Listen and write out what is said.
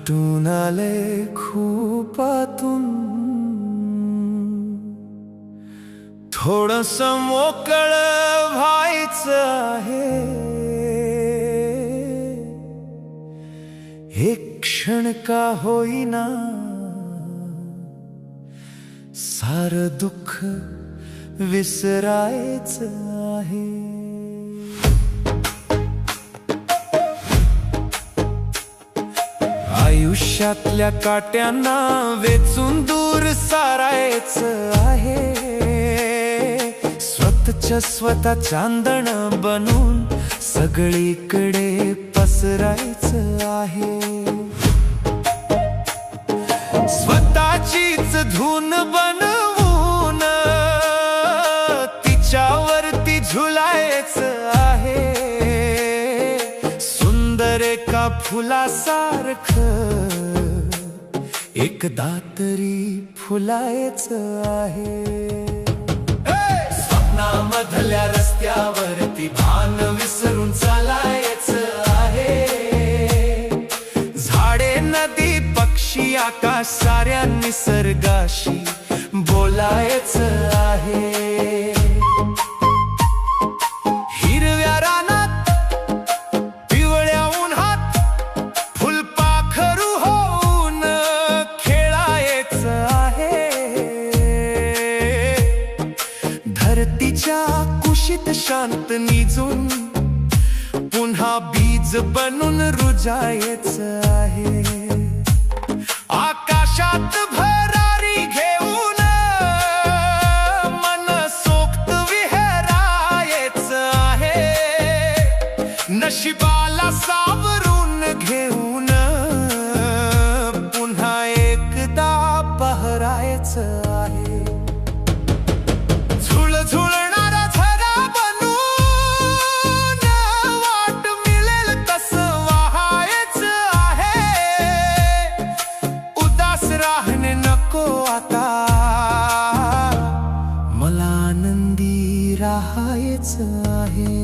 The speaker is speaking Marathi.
आटून आले खूप आतून, थोडंस मोकळ व्हायचं आहे. एक क्षण का होईना सारं दुःख विसरायचं आहे. आयुष्यातल्या काट्यांना वेचून दूर सारायचं आहे. स्वतःच्या स्वतः चांदण बनून सगळीकडे पसरायचं आहे. स्वतःचीच धून बनवून तिच्यावरती झुलायचं आहे. सुंदर एका फुलासारखं एकदा तरी फुलायचं आहे. स्वप्नामधल्या रस्त्यावरती भान विसरून चालायचं आहे. झाडे नदी पक्षी आकाश साऱ्या निसर्गाशी बोलायचं आहे. हिरव्या रानात पिवळ्या उन्हात फुलपाखरू होऊन खेळायचं आहे. धरतीच्या कुशीत शांत निजून पुन्हा बीज बनून रुजायचं आहे. आकाशात भरारी घेऊन मनसोक्त विहरायचं आहे. नशिबाला सावरून घेऊन पुन्हा एकदा बहरायचं आहे. झुळझुळणारा झरा बनून वाट मिळेल तसं वाहायचं आहे. उदास राहणे नको आता, मला आनंदी राहायचं आहे.